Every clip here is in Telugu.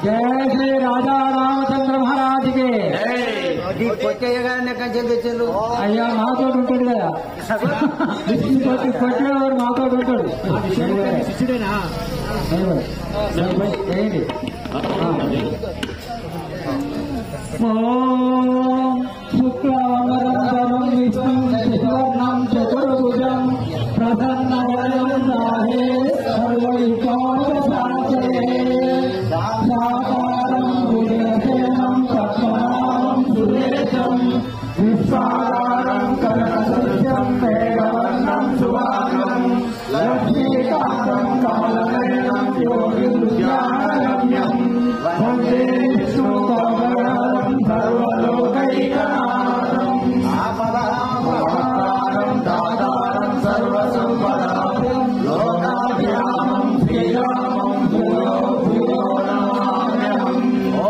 जय श्री राजा रामचंद्र महाराज के अय्या मातो और मातो शुक्लांबरधरं विष्णुं शशिवर्णं चतुर्भुजं प्रसन्नवदनं ध्याये सर्वविघ्नोपशान्तये साकारं भुजगशयनं पद्मनाभं सुरेशं विश्वाधारं कनकसदृशं मेघवर्णं शुभांगं लक्ष्मीकान्तं कमलनयनं योगिहृद्यानगम्यं वन्दे विष्णुकवरं सर्वलोकैकनाथं आपदामपहर्तारं दातारं सर्वसम्पदां लोकाभिरामं श्रीरामं भूयो भूयो नमाम्यहम्। ॐ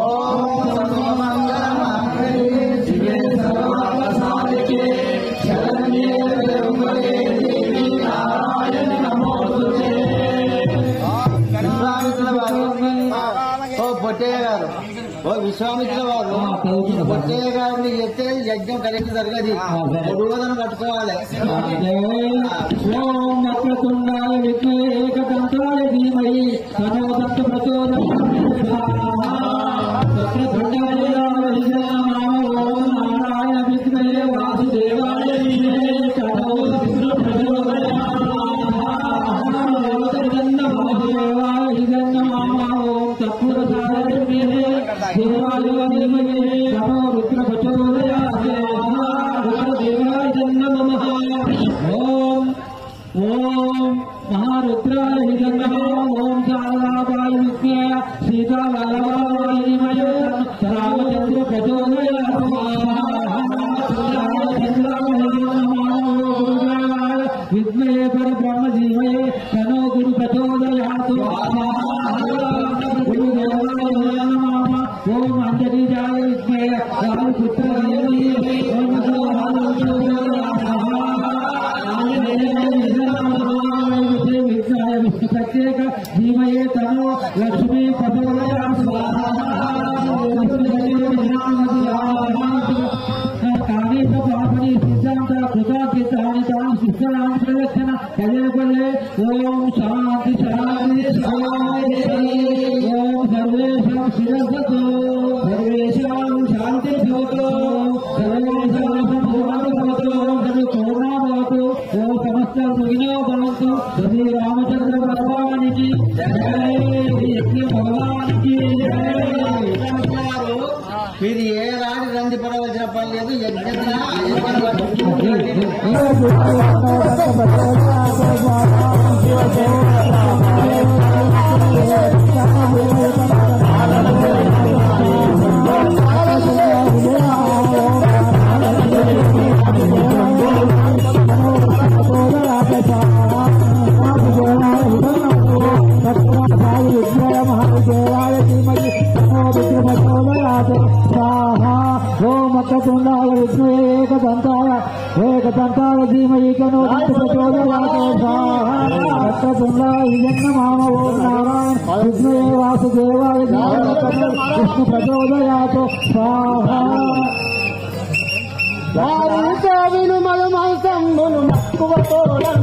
सर्वमङ्गलमाङ्गल्ये शिवे सर्वार्थसाधिके शरण्ये त्र्यम्बके देवी नारायणि नमोस्तुते। పొట్టయ్య గారు విశ్వామిత్ర వారు పొట్టయ్య గారిని చెప్తే యజ్ఞం కరెక్ట్ జరగదు, రోజులను కట్టుకోవాలి. महारुद्राय नमः। ओम शारदाय विद्महे सीता वल्लभाय धीमहि रामचंद्र प्रचोदयात्। विद्महे परब्रह्म धीमहि तन्नो गुरु प्रचोदयात्। ओम अंजनीजाय विद्महे रामपुत्राय धीमहि प्रत्येक धीमहि तन्नो लक्ष्मी प्रचोदयात्। कामेशपापनि सिद्धान्त कृताचितानि तानि शिष्यानि प्रदक्षिण पदे पदे। ओम शांति शांति शांति। ओम सर्वेषां शिरसतो सर्वेषां शान्तिर्भवतु सर्वेषां भवतु सर्वपूर्णा भवतु। ओम समस्त सुखिनो भवन्तु। श्री रामचंद्र भगवान की जय, विष्णु भगवान की जय। మీరు ఏ రాని రంది పడవలసిన పని లేదు. एकदंताय धीमहि तन्नो प्रचोदयात्। रक्ततुण्डाय जन्ममाम। ओम नारायण विष्णुवे वासुदेवाय धीमहि तन्नो विष्णु प्रचोदयात्। स्वाहा। वारिकाविनु मलमहसम्मुनु मక్కువతోడం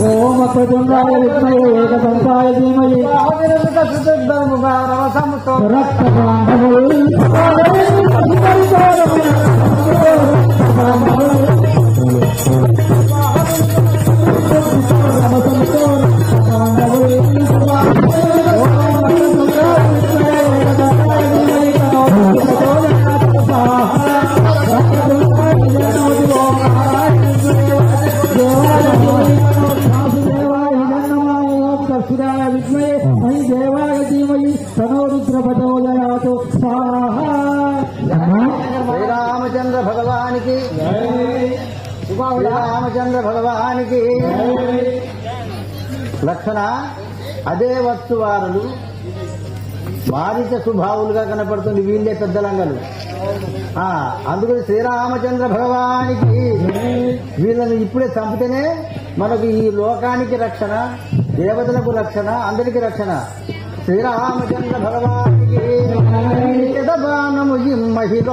ओम వక్రతుండాయ విద్మహే ఏకదంతాయ ధీమహి శ్రీరామచంద్ర భగవానికి శ్రీరామచంద్ర భగవానికి లక్షణ అదే వస్తువారులు మారిత స్వభావులుగా కనపడుతుంది వీళ్ళే పెద్దలంగలు. అందుకని శ్రీరామచంద్ర భగవానికి వీళ్ళని ఇప్పుడే చంపితేనే మనకు ఈ లోకానికి రక్షణ, దేవతలకు రక్షణ, అందరికీ రక్షణ. శ్రీరామచంద్ర భగవానికి శతబాణము మహిళ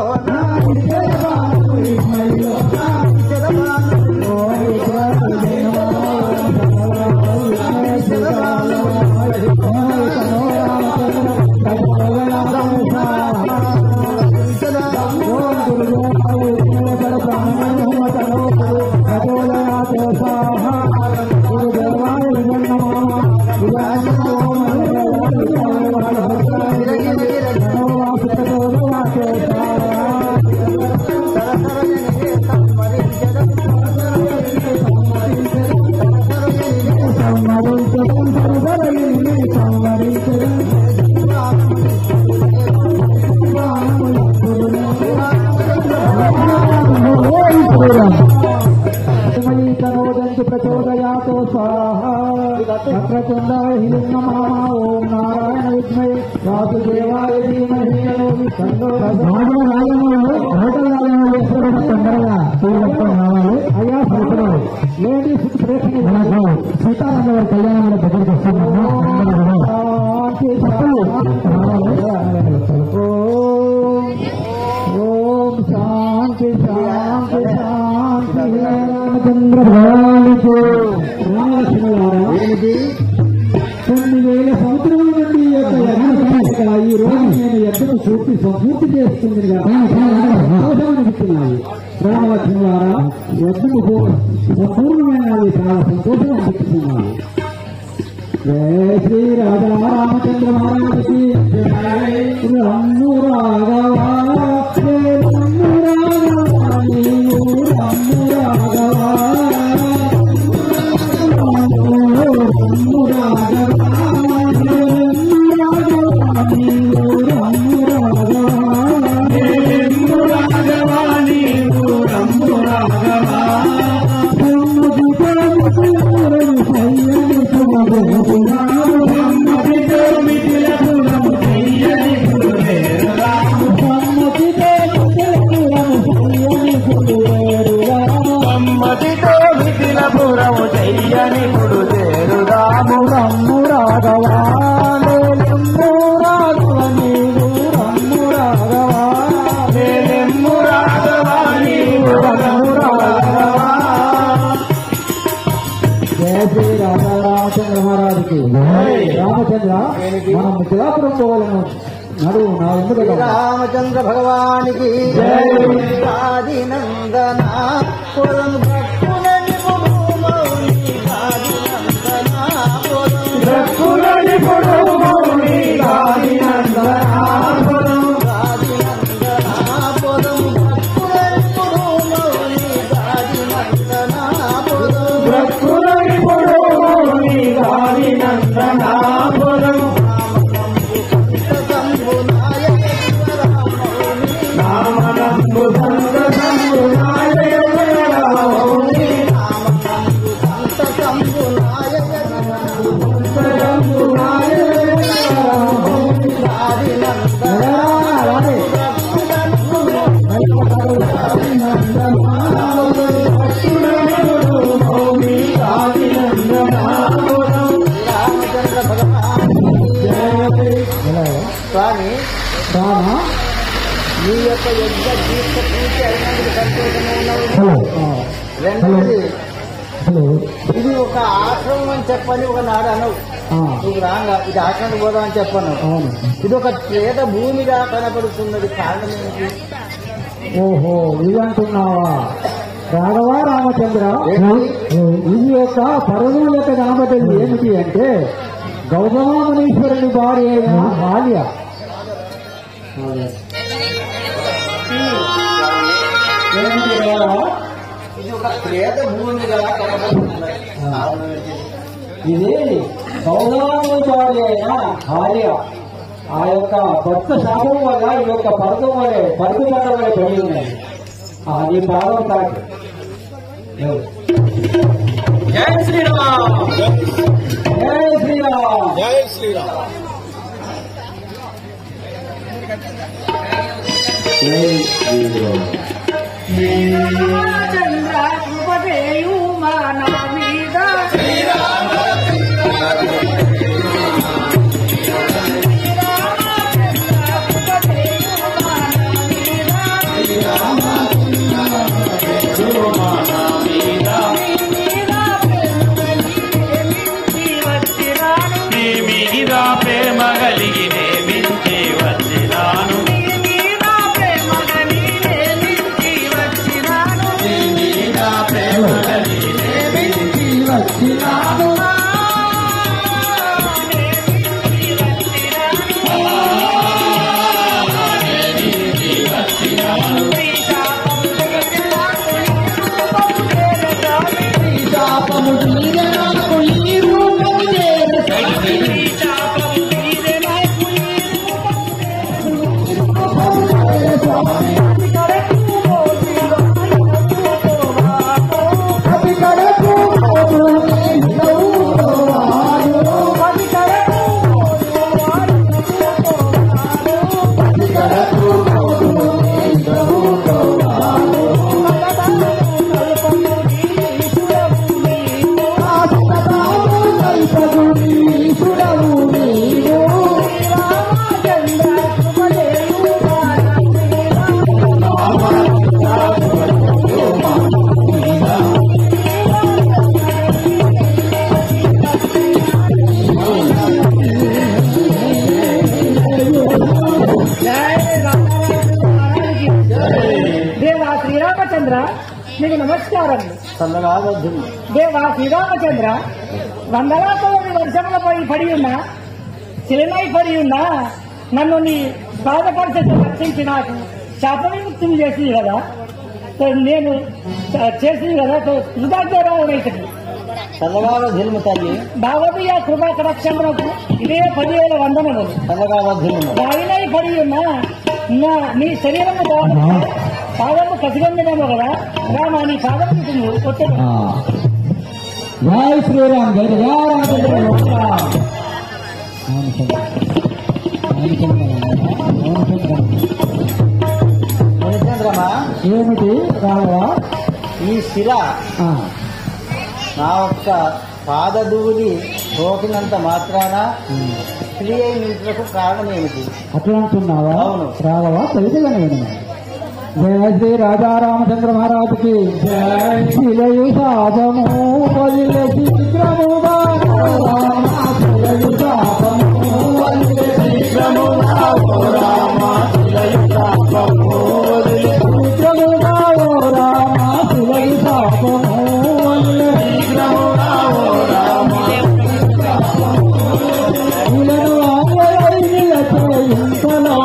ప్రచోదయాతో స్వాహా వక్రతుండాయ హిలింగమామ ఓం నారాయణ విద్మహే వాసుదేవాయ ధీమహి అయ్యా లేడీస్ సీతారామ గారి కళ్యాణంలో దగ్గరికి వస్తున్నాము. ఓం శాంతి శాంతి శాంతి. రామచంద్ర భగవానికి రామలక్ష్మణులారా, 9,000 సంవత్సరాల నుండి ఈ యొక్క ఈ రోజు నేను ఎద్దకు పూర్తి చేస్తుంది అనిపిస్తున్నాయి. రామలక్ష్మణులారా, ఎద్దకు సంపూర్ణమైన చాలా సంతోషం అనిపిస్తున్నాయి. జయ శ్రీ రాధా రామచంద్ర మహారాజుకి రమ్ము రాఘవా రమ్ము రాఘవా నీవు రమ్ము రాఘవా రమ్ము రాఘవా రమ్ము రాఘవా నీవు రమ్ము రాఘవా నీవు రమ్ము రాఘవా పురము చెయ్యని పుడు చేరుదాము రమ్ము రాఘవా రమ్ము రాఘవ నీవు రమ్ము రాఘవా నెమ్ము రాఘవా నీవు రమ్ము రాఘవా. జయ శ్రీ రాధా రామచంద్ర మహారాజుకి. రామచంద్ర మనం మిథిలాపురం పోవాలను నడువు నా ఎందుకు. రామచంద్ర భగవానికి ఆదినందన పురం భక్తులని మౌని ఆదినందన భక్తులని మౌని ఆదినందన భక్తులని మౌని ఆదినందన స్వామి రామా మీ యొక్క యుద్ధ దీక్ష పూర్తి అయినందుకు సంతోషంగా ఉన్నావు. రెండవది ఇది ఒక ఆశ్రమం అని చెప్పని ఒక నాడు అనవు. నువ్వు రాగా ఇది ఆశ్రమం పోదాం అని చెప్పను. ఇది ఒక పేద భూమిగా కనపడుతున్నది. కారణం ఏంటి? ఓహో, ఇది అంటున్నావా రాఘవ రామచంద్ర? ఇది యొక్క పర్వతం యొక్క కనబడేది ఏమిటి అంటే గౌతమామునీశ్వరుని భార్య అయిన బాల్య. ఇది ఒక పేద భూమిగా కనబడుతున్నది. ఇది గౌతమాముని భార్య అయిన భార్య. ఆ యొక్క భర్త శాపం వల్ల ఈ యొక్క పర్వతం వలె పరుగుబండ వలె పడి ఉన్నది. అది పాదం తాకి. జై శ్రీరామ్, జై శ్రీరామ్, జై శ్రీరామ్. చంద్ర కృపదేయు మన మీద ప్రేమ కలిగి నేమించి వచ్చినాను. దేవా శ్రీరామచంద్ర నీకు నమస్కారం. దేవా శ్రీరామచంద్ర, వందలాది వర్షములపై పడి ఉన్నా చిలనై పడి ఉన్నా నన్ను నీ బాధపరిచే రక్షించి నాకు శాపవిముక్తిని చేసింది కదా. నేను చేసింది కదా, కృతజ్ఞరావునైతుంది. చల్లగాల ధిల్మ తల్లి భాగవతీయ కృపా కటాక్షములకు ఇదే 10,000 వందనములు. చల్లగాల ధిల్మ దానినై పడి ఉన్నా నీ శరీరము పాదము కసిగొందినేమో కదా రామ, నీ పాదము కొట్టాను. జై శ్రీరామ్, జై రామచంద్ర. హరిచంద్రమా, ఏమిటి రాఘవ? ఈ శిల నా ఒక్క పాదధూళి సోకినంత మాత్రాన స్త్రీ అయినందుకు కారణం ఏమిటి? అట్లా అంటున్నావా? అవును. రాఘవ, తెలుసుగా నేను. జయ శ్రీ రాజా రామచంద్ర మహారాజుకి జయ. శిలయు శాపము వదిలే శీఘ్రముగా రామ, శిలయు శాపము వదిలే శీఘ్రముగా రామ, శిలయు శాపము వదిలే శీఘ్రముగా రామ, శిలయు శాపము వదిలే శీఘ్రముగా రామ. ఇలను ఆంగలైలతో ఇంతలో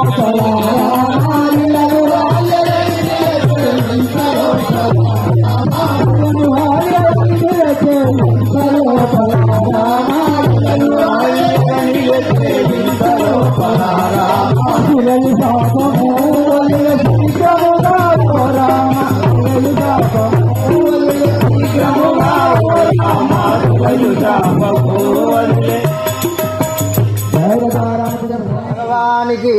భగవానికి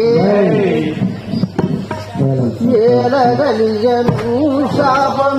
ఏలగలియను శాపం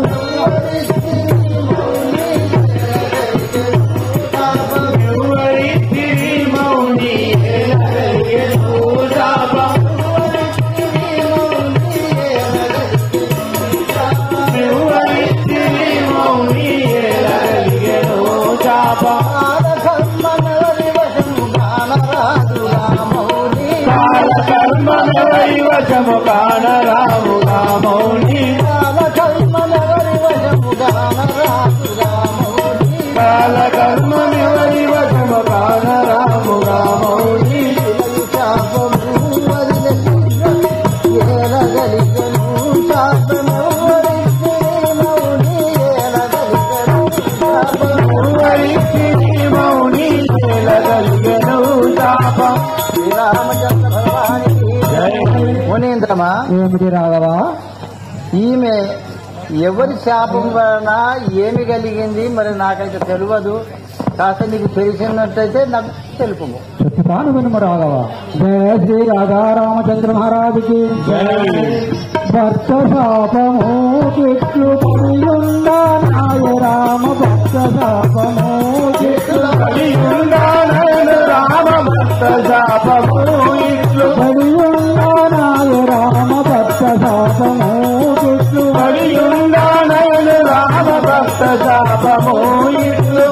ఎలగలిగెను శాపం. శ్రీరామచంద్ర భగవానికి మునీంద్రమా, ఏమిటి రాఘవా? ఈమె ఎవరి శాపం వలన ఏమి కలిగింది మరి నాకైతే తెలియదు. కాస్త నీకు తెలిసినట్టయితే నాకు తెలుపు. చెప్తాను వినుము రాఘవ. జయ శ్రీ రాధా రామచంద్ర మహారాజుకి భక్త శాపము చెట్లు పడియుండానాయ రామ భక్త శాపము చెట్లు పడియుండానయను రామ భక్త శాపము ఇట్లు. పడియుండానాయ రామ భక్త శాపము చెట్లు పడియుండానయను రామ భక్త శాపము ఇట్లు.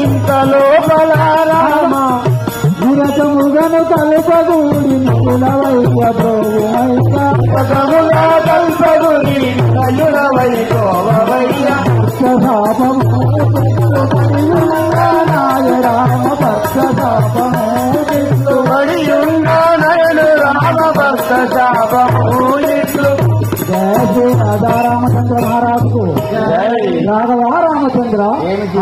ఇంతలో బలారామ విరతముగను కలుపగూడి నిలవైక ప్రభువైక పదముగా కల్పగుని కలుడవైకోవయ్య. నాయ రామ భక్త శాపము చెట్లు పడియుండానయను రామ భక్త శాపము ఇట్లు. జయ శ్రీ రాధా రామచంద్ర మహారాజుకు రాఘవ రామచంద్ర.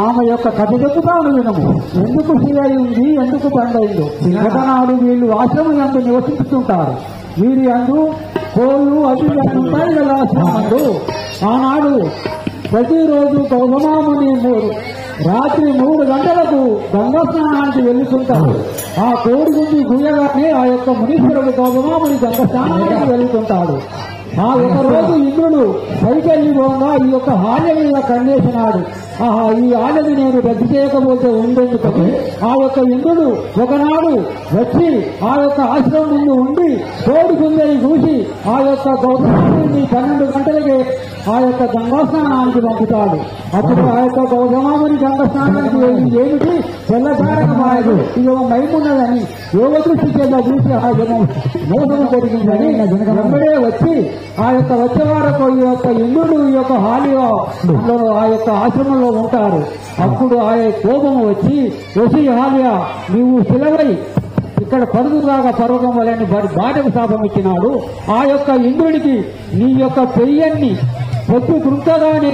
ఆమె యొక్క కథ చెప్పుతాను వినము. ఎందుకు శివై ఉంది, ఎందుకు పండైందో. ఒకనాడు వీళ్ళు ఆశ్రమం యందు నివసిస్తుంటారు. వీరి అందు కోళ్ళు అవి ఉంటాయి కదా ఆశ్రమందు. ఆనాడు ప్రతిరోజు గౌతమాముని రాత్రి 3 గంటలకు గంగా స్నానానికి వెళ్తుంటారు. ఆ కోడి గుండి గుయ్యగానే ఆ యొక్క మునీశ్వరుడు గౌతమాముని గంగా స్నానానికి వెళ్తుంటాడు. ఆ ఒక రోజు ఇంద్రుడు పైకెళ్ళి పోగా ఈ యొక్క హాల్య మీద కన్నేసినాడు. ఆహా, ఈ ఆలని నేను రద్దు చేయకపోతే ఉండేందుకని ఆ యొక్క ఇంద్రుడు ఒకనాడు వచ్చి ఆ యొక్క ఆశ్రమం ముందు ఉండి కోడికుందని చూసి ఆ యొక్క గౌతమాముని 12 గంటలకే ఆ యొక్క గంగా స్నానానికి పంపుతాడు. అప్పుడు ఆ యొక్క గౌతమాముని గంగా స్నానానికి వెళ్ళి ఏమిటి తెల్లచారక మాయదు ఇది మైమున్నదని యోగ దృష్టి చేత చూసి ఆ జనం మోసము జరిగిందని వెంబడే వచ్చి ఆ యొక్క వచ్చే వరకు ఈ యొక్క ఇంద్రుడు ఈ యొక్క హాలిలో ఆ యొక్క ఆశ్రమంలో ఉంటారు. అప్పుడు ఆ కోపము వచ్చి హాలియా నీవు శిలవై ఇక్కడ పరుగులాగా పర్వతం వలని బాటకు శాపం ఇచ్చినాడు. ఆ యొక్క ఇంద్రుడికి నీ యొక్క పెయ్యన్ని పొత్తు కృంతగానే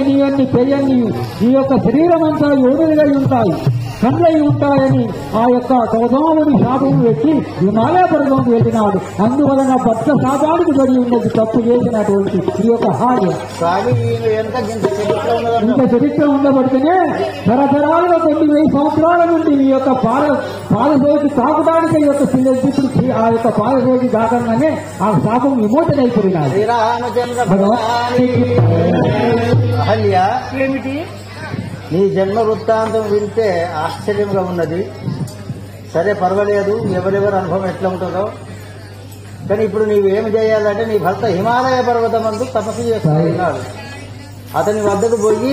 పెయ్యన్ని నీ యొక్క శరీరం అంతా యోగులుగా ఉంటాయి, కళ్ళై ఉంటాయని ఆ యొక్క గౌతముని శాపం పెట్టి హిమాలయ పర్వతం వెళ్ళినాడు. అందువలన భక్త శాపానికి పడి ఉన్నది తప్పు చేసినటువంటి ఈ యొక్క హాని. ఇంత చరిత్ర ఉండబడితేనే తరతరాలుగా కొన్ని 1000 సంవత్సరాల నుండి ఈ యొక్క పాదశోకి తాకడానికి ఈ యొక్క ఇప్పుడు ఆ యొక్క పాదశోకి దాకంగానే ఆ శాపం విమోచన అయిపోయినాడు. అహల్య, ఏమిటి నీ జన్మ వృత్తాంతం వింటే ఆశ్చర్యంగా ఉన్నది. సరే పర్వాలేదు, ఎవరెవరు అనుభవం ఎట్లా ఉంటుందో. కానీ ఇప్పుడు నీవేమి చేయాలంటే నీ భర్త హిమాలయ పర్వతం అందు తపస్సు చేస్తున్నాడు. అతని వద్దకు పోయి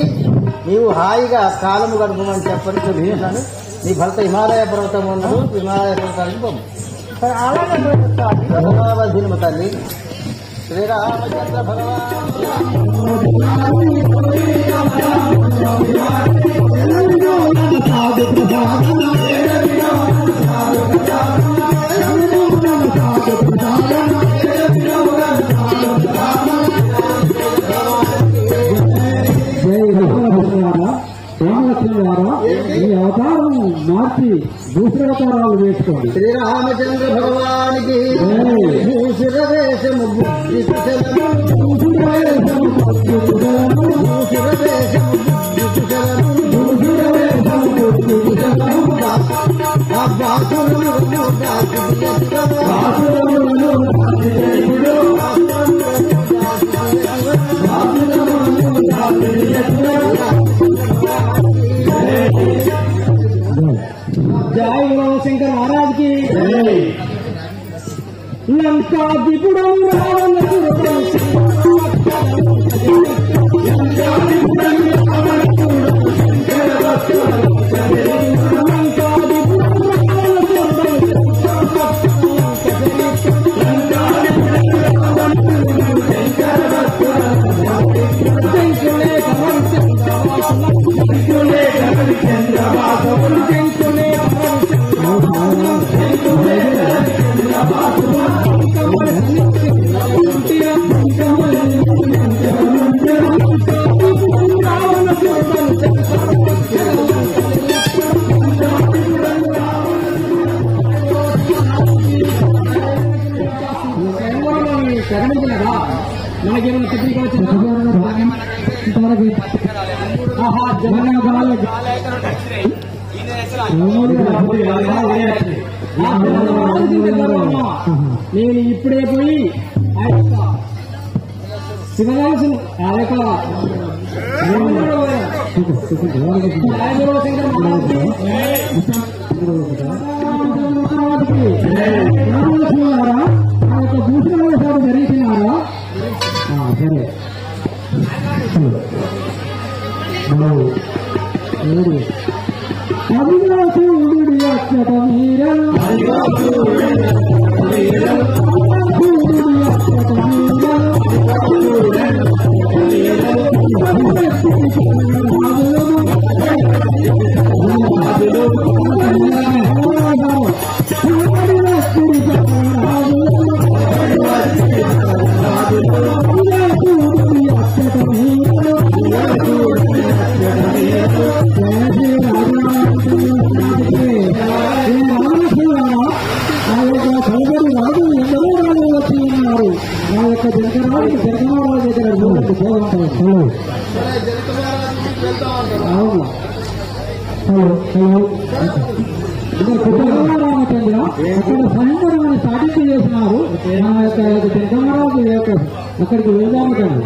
నీవు హాయిగా కాలము గడుపుమని చెప్పని విన్నాను. నీ భర్త హిమాలయ పర్వతం ఉన్నాడు, హిమాలయ పర్వతానికి పంపు. ధన్యవాదాలు తల్లి. శ్రీరామచంద్ర భగవాన్ ఈ అవతారం మార్చి భూషణకారాలు వేసుకోండి. శ్రీరామచంద్ర భగవానికి భూషిరవేషము జై శంకర్ మహారాజ్ కి. లంకాధిపుడు రావణ ప్రకటించినదా మనకేమైనా పత్రిక వచ్చిందా ఆహా నేను ఇప్పుడే పోయి ఆ యొక్క శివదాసు ఆ యొక్క భూషణ సాగు జరిగినారా సరే అభిలాషుడి అక్షత మీరను అక్కడ భయంకరమైన సాధింపు చేసినారు మన యొక్క జనకమరాజు యొక్క అక్కడికి వెళ్దాము కానీ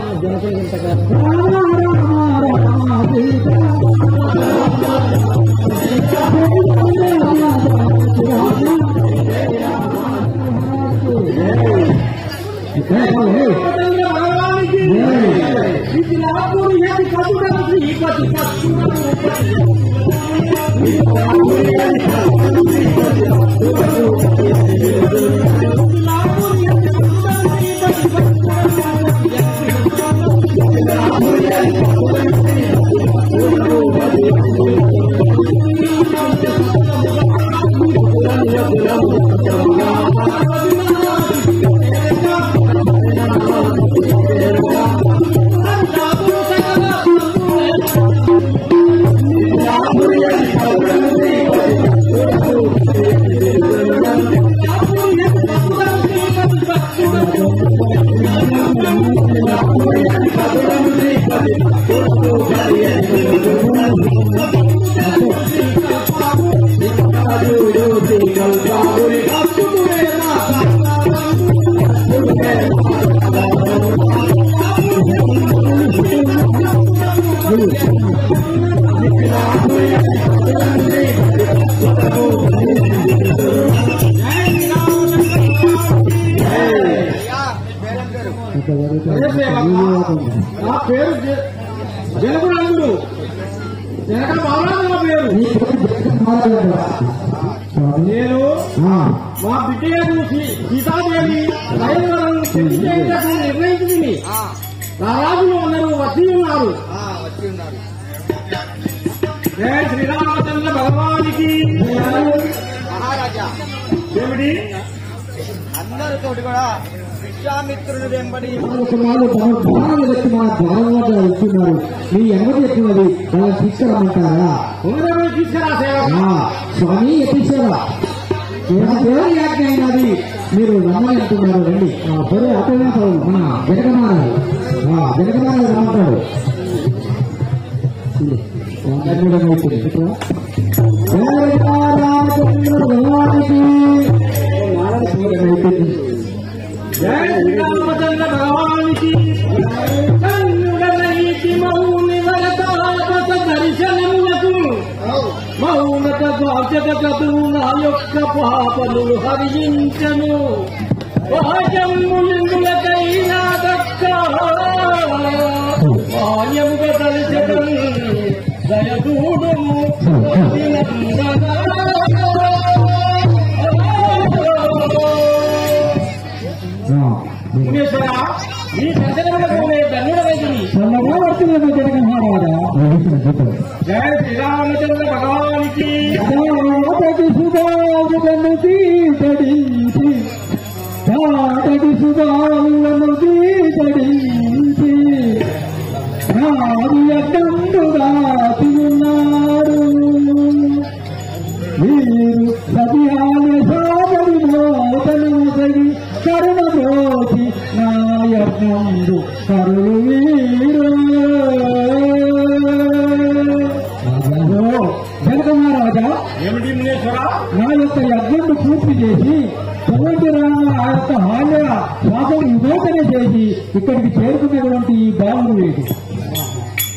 నా పేరు జనకుడు జనక మహారాజు నా పేరు. నేను మా బిడ్డకు సీతాదేవి రైతులను పెళ్లి చేయటకు నిర్ణయించింది. నా రాజులు అందరూ వచ్చి ఉన్నారు. జయ శ్రీరామచంద్ర భగవానికి మహారాజా ఏమిటి అందరితోటి కూడా విశ్వామిత్రుని వెంబడి ఇస్తున్నారు. మీ ఎవరు చెప్తున్నది వాళ్ళ తీసుకురమ్మంటారా? తీసుకురా స్వామి ఎత్తిస్తారా? దేవుని యాజ్ఞ అయినది మీరు రమ్మని అంటున్నారు. రండి సరే అతనే మన జనకమారాజు రమ్మంటాడు. జయ శ్రీరామచంద్ర భగవానికి కన్నుడనైతి మౌని వరతాపస దర్శనములకు మౌనత బాధ్యతకు నా యొక్క పాపలు హరించను. వాజమ్ములకైనా దక్క మాన్యముగా దర్శనం దయదూడము ఈ దర్శనములకు ధన్యుడమైంది. జయ శ్రీరామచంద్ర భగవానికి సుధాములను తీటడించి తాటడి సుధాములను తీటడించి రాజున్నారు వీరు సతిహాని సాగరి మోతను సగి కరుణ మోచి నాయజ్ఞందు కరుణ జనక మహారాజా, ఏమిటి మునేశ్వర? నా యొక్క యజ్ఞం పూర్తి చేసి చదవండి రామ ఆ యొక్క హాల్య శ్వాసం విమోచన చేసి ఇక్కడికి చేరుకున్నటువంటి ఈ బాలుడు వేటి.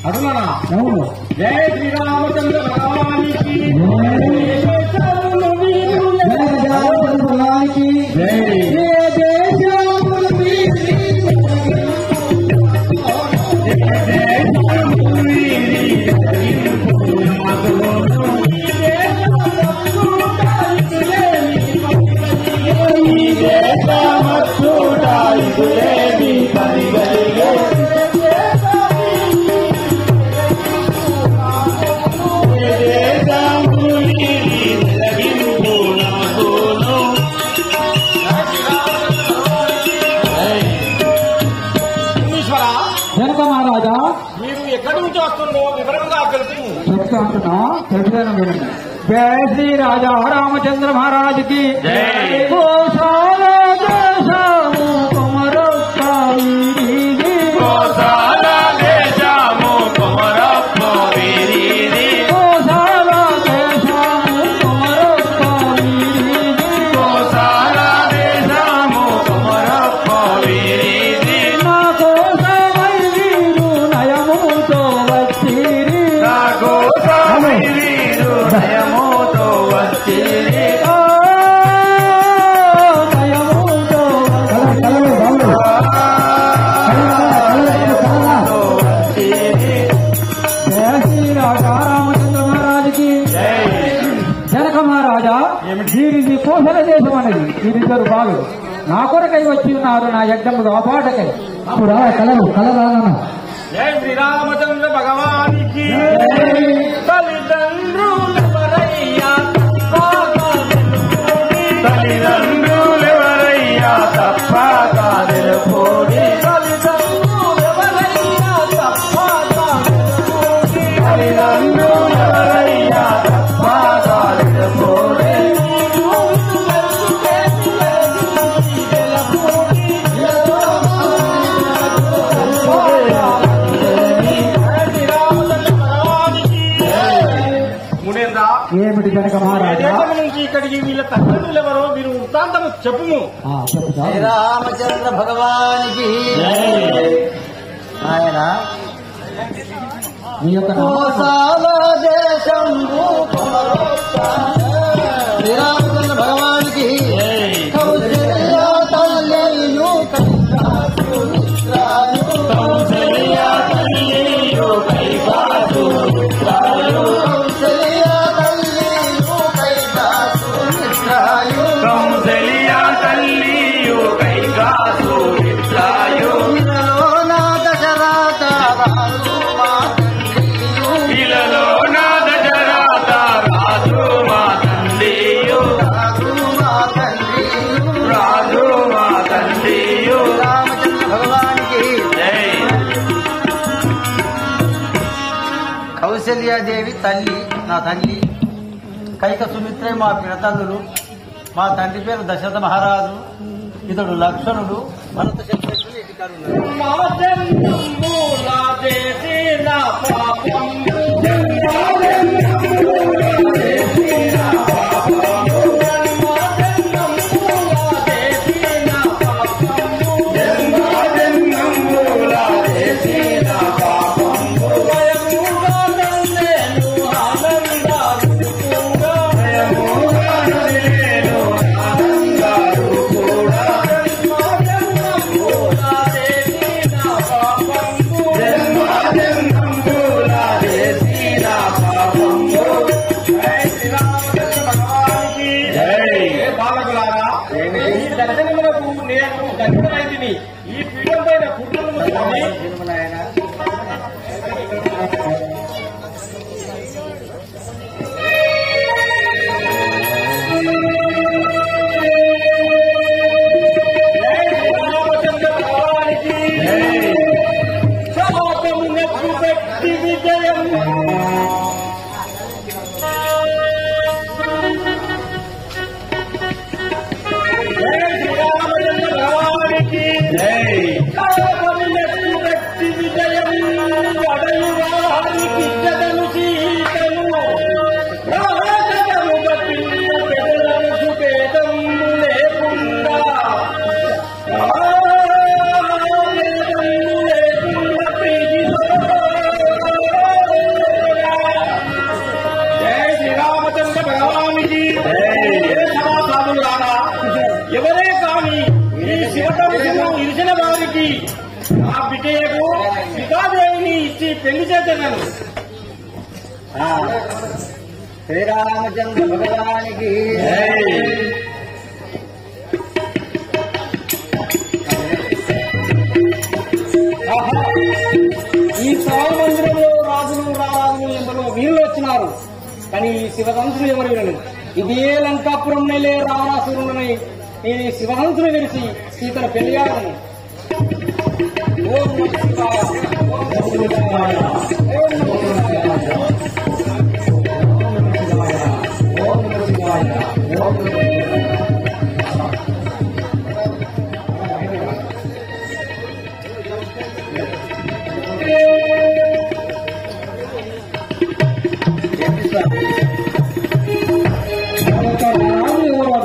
అటునా? అవును. జయ శ్రీరామచంద్ర భగవానికి జనక మహారాజా, మీరు ఎక్కడి నుంచి వస్తుందో వివరంగా తెలుసు. చెప్తా అంటున్నా, తెలుసుదానం వినండి. జయ శ్రీ రాజా రామచంద్ర మహారాజుకి గోశాల దేశము కొమరొక్క వీరిది. గోశాల దేశము కొమరొక్క వీరిది. గోశాల దేశము కొమరొక్క వీరిది. గోశాల దేశము కొమరొక్క వీరిది. నా కోసమై వీరు నయముతో వచ్చిరి. నా కోసమై వీరు నయముతో వచ్చిరి. నయముతో జయ శ్రీ రాజా రామచంద్ర మహారాజుకి. జనక మహారాజా, వీరిది కోసల దేశం అనేది వీరిద్దరు బాలు నా కొరకై వచ్చి ఉన్నారు, నా యజ్ఞము కాపాటకై. అప్పుడు కలరా జయ శ్రీరామచంద్ర భగవానికి. తల్లిదండ్రులెవరయ్యా తప్పక తెలుపోడి. తల్లిదండ్రులెవరయ్యా తప్పక తెలుపోడి. మునేంద్ర, ఏమిటి జనక మహారాజా? దేశం నుంచి ఇక్కడికి వీళ్ళ తల్లిదండ్రులెవరో మీరు వృత్తాంతం చెప్పుము. చెప్తా. శ్రీరామచంద్ర భగవానికి ఆయన మీ యొక్క కోసాల దేశం శ్రీరామచంద్ర భగవానికి కౌశల్య తల్లియు కౌశల్య తల్లియు కైకాసు మిత్రాయు. కౌశల్య తల్లియు కైకాసు మిత్రాయు. కౌసల్య తల్లియు కైకాసు మిత్రాయు. ఇలలో నా దశరథ రాజు మా తండ్రియు. ఇలలో నా దశరథ రాజు మా తండ్రియు. రాజు మా తండ్రియు. రాజు మా తండ్రియు. రామచంద్ర భగవానికి జై. కౌశల్యాదేవి తల్లి నా తల్లి, కైక సుమిత్రే మా పిడతల్లులు. మా తండ్రి పేరు దశరథ మహారాజు, ఇతడు లక్షణుడు. భరత శత్రుఘ్నులు ఇంటికాడు ఉన్నారు. మా జన్మముల చేసిన పాపము. బాలకులారా, ఈ దర్శనములకు నేను దర్శనమైతిని. ఈ పీఠం పైన కుట్రలు ముసుకొని రామచంద్ర భగవానికి శాపమునకు పెట్టి విజయం. రామచంద్ర ఇరిసిన వారికి ఆ బిడ్డకు సీతాదేవిని ఇచ్చి పెళ్లి చేసేదాను. శ్రీరామచంద్ర భగవానికి ఈ సభామందిరంలో రాజులు రారాజులు ఎందరో వీరులు వచ్చినారు. కానీ ఈ శివహంసులు ఎవరు వీరులు? ఇదే లంకాపురం నెలే రావణాసురుని ఈ శివహంసులు విరిచి సీతను పెళ్లియాలను. ఓం నమః శివాయ. ఓం నమః శివాయ. ఓం నమః శివాయ. ఓం నమః శివాయ. ఓం నమః శివాయ.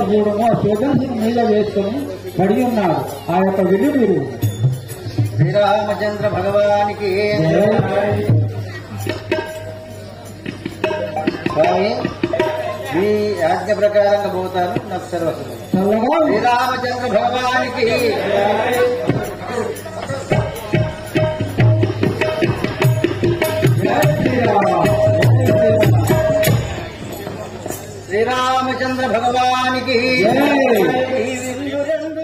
చూడము శివగంసిన మీద వేసుకుని పడి ఉన్నాడు. ఆ యొక్క విల్లు మీరు శ్రీరామచంద్ర భగవానికి స్వామి మీ ఆజ్ఞ ప్రకారంగా పోతాను. నాకు సర్వస్వం. చల్లగా శ్రీరామచంద్ర భగవానికి శ్రీరామచంద్ర భగవానికి ఈ విల్లు రెండు